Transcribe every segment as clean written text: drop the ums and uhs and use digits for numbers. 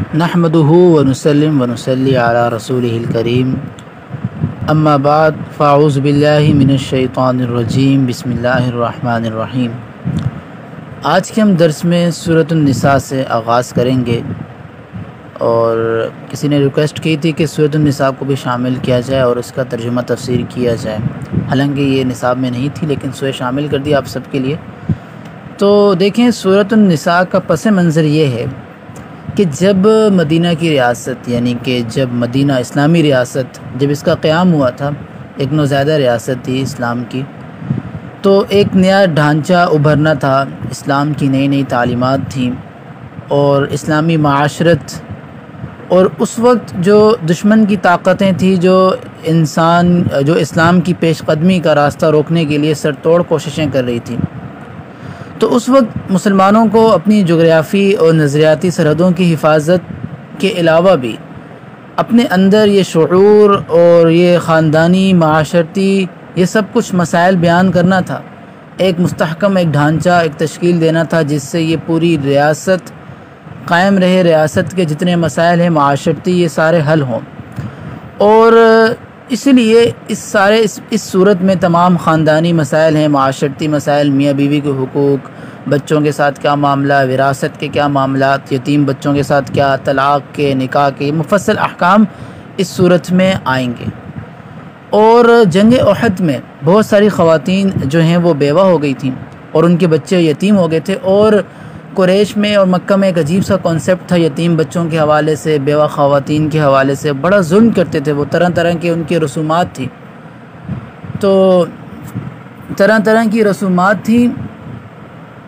نحمده ونسلم ونصلي على رسوله الكريم اما بعد فاعوذ باللہ من الشیطان الرجیم بسم اللہ الرحمن الرحیم۔ آج کے ہم درس میں سورۃ النساء سے آغاز کریں گے، اور کسی نے ریکویسٹ کی تھی کہ سورۃ النساء کو بھی شامل کیا جائے اور اس کا ترجمہ تفسیر کیا جائے، حالانکہ یہ نصاب میں نہیں تھی لیکن سورہ شامل کر دی آپ سب کے لیے۔ تو دیکھیں، سورۃ النساء کا پس منظر یہ ہے کہ جب مدینہ کی ریاست، یعنی کہ جب مدینہ اسلامی ریاست جب اس کا قیام ہوا تھا، ایک نوزائیدہ ریاست تھی اسلام کی، تو ایک نیا ڈھانچہ ابھرنا تھا، اسلام کی نئی نئی تعلیمات تھیں اور اسلامی معاشرت، اور اس وقت جو دشمن کی طاقتیں تھیں جو اسلام کی پیش قدمی کا راستہ روکنے کے لیے سر توڑ کوششیں کر رہی تھیں، تو اس وقت مسلمانوں کو اپنی جغرافی اور نظریاتی سرحدوں کی حفاظت کے علاوہ بھی اپنے اندر یہ شعور اور یہ خاندانی معاشرتی یہ سب کچھ مسائل بیان کرنا تھا، ایک مستحکم ایک ڈھانچہ ایک تشکیل دینا تھا جس سے یہ پوری ریاست قائم رہے، ریاست کے جتنے مسائل ہیں معاشرتی یہ سارے حل ہوں۔ اور اس لیے اس صورت میں تمام خاندانی مسائل ہیں، معاشرتی مسائل، میاں بیوی کے حقوق، بچوں کے ساتھ کیا معاملہ، وراثت کے کیا معاملات، یتیم بچوں کے ساتھ کیا، طلاق کے، نکاح کے مفصل احکام اس صورت میں آئیں گے۔ اور جنگ احد میں بہت ساری خواتین جو ہیں وہ بیوہ ہو گئی تھیں اور ان کے بچے یتیم ہو گئے تھے، اور قریش میں اور مکہ میں ایک عجیب سا کانسیپٹ تھا یتیم بچوں کے حوالے سے، بیوہ خواتین کے حوالے سے بڑا ظلم کرتے تھے وہ، طرح طرح کے ان کی رسومات تھیں، تو طرح طرح کی رسومات تھیں،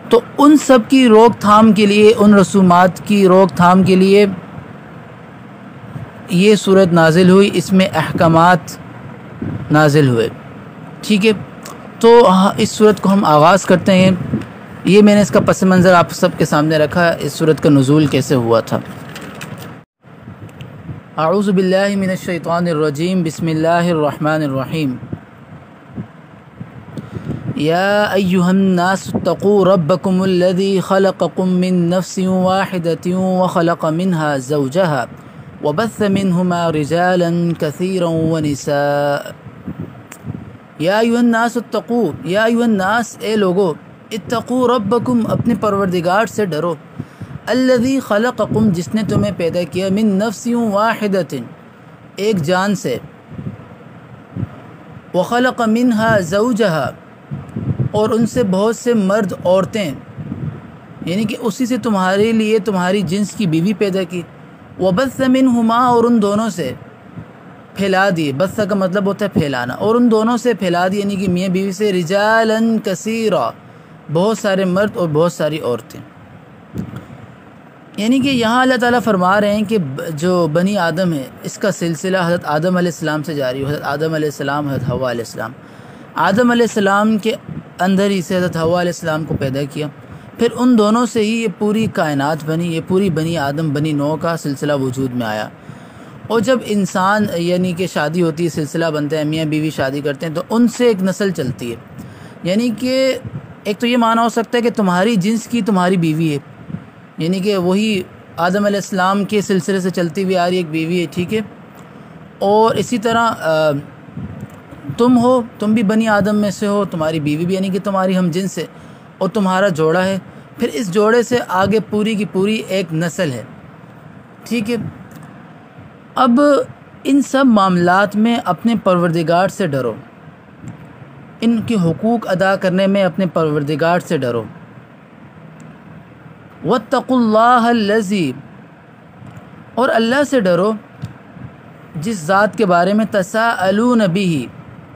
تو ان سب کی روک تھام کے لیے، ان رسومات کی روک تھام کے لیے یہ صورت نازل ہوئی، اس میں احکامات نازل ہوئے، ٹھیک ہے۔ تو اس صورت کو ہم آغاز کرتے ہیں۔ یہ میں نے اس کا پس منظر آپ سب کے سامنے رکھا، اس صورت کا نزول کیسے ہوا تھا۔ اعوذ باللہ من الشیطان الرجیم، بسم اللہ الرحمن الرحیم۔ یا ایہا الناس اتقوا ربکم الذی خلقکم من نفس واحدۃ وخلق منها زوجها وبث منهما رجالا کثیرا ونساء۔ یا ایہا الناس اتقوا، یا ایہا الناس اے لوگو، اتقوا ربکم اپنے پروردگار سے ڈرو، الذی خلقکم جس نے تمہیں پیدا کیا، من نفس واحدۃ ایک جان سے، وخلق منها زوجہا اور ان سے بہت سے مرد عورتیں، یعنی کہ اسی سے تمہارے لیے تمہاری جنس کی بیوی پیدا کی، وبث منہما اور ان دونوں سے پھیلا دیے، بث کا مطلب ہوتا ہے پھیلانا، اور ان دونوں سے پھیلا دی یعنی کہ میاں بیوی سے، رجالا کثیرا بہت سارے مرد اور بہت ساری عورتیں۔ یعنی کہ یہاں اللہ تعالیٰ فرما رہے ہیں کہ جو بنی آدم ہے اس کا سلسلہ حضرت آدم علیہ السلام سے جاری ہو، حضرت آدم علیہ السلام، حضرت حوا علیہ السلام، آدم علیہ السلام کے اندر ہی سے حضرت حوا علیہ السلام کو پیدا کیا، پھر ان دونوں سے ہی یہ پوری کائنات بنی، یہ پوری بنی آدم بنی نوح کا سلسلہ وجود میں آیا۔ اور جب انسان یعنی کہ شادی ہوتی ہے، سلسلہ بنتا ہے، میاں بیوی شادی کرتے ہیں، تو ان سے ایک نسل چلتی ہے، یعنی کہ ایک تو یہ معنی ہو سکتا ہے کہ تمہاری جنس کی تمہاری بیوی ہے، یعنی کہ وہی آدم علیہ السلام کے سلسلے سے چلتی ہوئی آ رہی ایک بیوی ہے، ٹھیک ہے۔ اور اسی طرح تم بھی بنی آدم میں سے ہو، تمہاری بیوی بھی یعنی کہ تمہاری ہم جنس ہے، اور تمہارا جوڑا ہے، پھر اس جوڑے سے آگے پوری کی پوری ایک نسل ہے، ٹھیک ہے۔ اب ان سب معاملات میں اپنے پروردگار سے ڈرو، ان کے حقوق ادا کرنے میں اپنے پروردگار سے ڈرو۔ واتقوا اللہ الذی، اور اللہ سے ڈرو جس ذات کے بارے میں تساءلون بہ،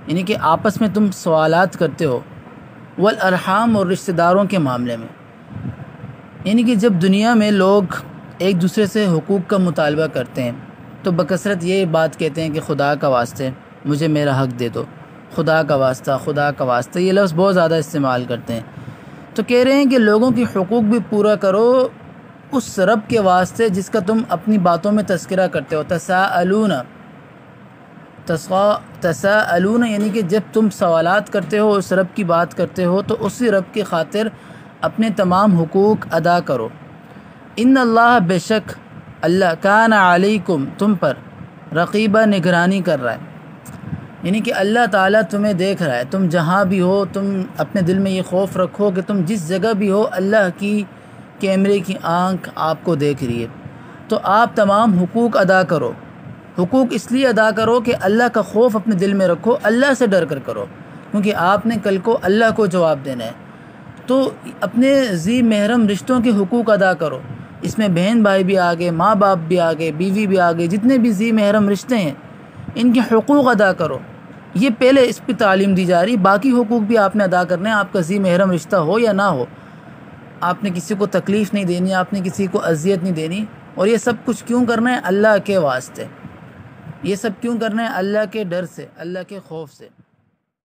یعنی کہ آپس میں تم سوالات کرتے ہو، والارحام اور رشتہ داروں کے معاملے میں، یعنی کہ جب دنیا میں لوگ ایک دوسرے سے حقوق کا مطالبہ کرتے ہیں تو بکثرت یہ بات کہتے ہیں کہ خدا کا واسطے مجھے میرا حق دے دو، خدا کا واسطہ، خدا کا واسطہ، یہ لفظ بہت زیادہ استعمال کرتے ہیں۔ تو کہہ رہے ہیں کہ لوگوں کی حقوق بھی پورا کرو اس رب کے واسطے جس کا تم اپنی باتوں میں تذکرہ کرتے ہو۔ تساءلون یعنی کہ جب تم سوالات کرتے ہو، اس رب کی بات کرتے ہو، تو اسی رب کی خاطر اپنے تمام حقوق ادا کرو۔ ان اللہ، بے شک اللہ کان علیکم تم پر رقیبہ نگرانی کر رہا ہے، یعنی کہ اللہ تعالیٰ تمہیں دیکھ رہا ہے، تم جہاں بھی ہو تم اپنے دل میں یہ خوف رکھو کہ تم جس جگہ بھی ہو اللہ کی کیمرے کی آنکھ آپ کو دیکھ رہی ہے۔ تو آپ تمام حقوق ادا کرو، حقوق اس لیے ادا کرو کہ اللہ کا خوف اپنے دل میں رکھو، اللہ سے ڈر کر کرو، کیونکہ آپ نے کل کو اللہ کو جواب دینا ہے۔ تو اپنے ذی محرم رشتوں کے حقوق ادا کرو، اس میں بہن بھائی بھی آگے، ماں باپ بھی آگے، بیوی بھی آگے، جتنے بھی ذی محرم رشتے ہیں ان کے حقوق ادا کرو۔ یہ پہلے اس پہ تعلیم دی جا رہی، باقی حقوق بھی آپ نے ادا کرنے ہیں، آپ کا ذی محرم رشتہ ہو یا نہ ہو، آپ نے کسی کو تکلیف نہیں دینی، آپ نے کسی کو اذیت نہیں دینی۔ اور یہ سب کچھ کیوں کرنا ہے؟ اللہ کے واسطے، یہ سب کیوں کرنا ہے؟ اللہ کے ڈر سے، اللہ کے خوف سے۔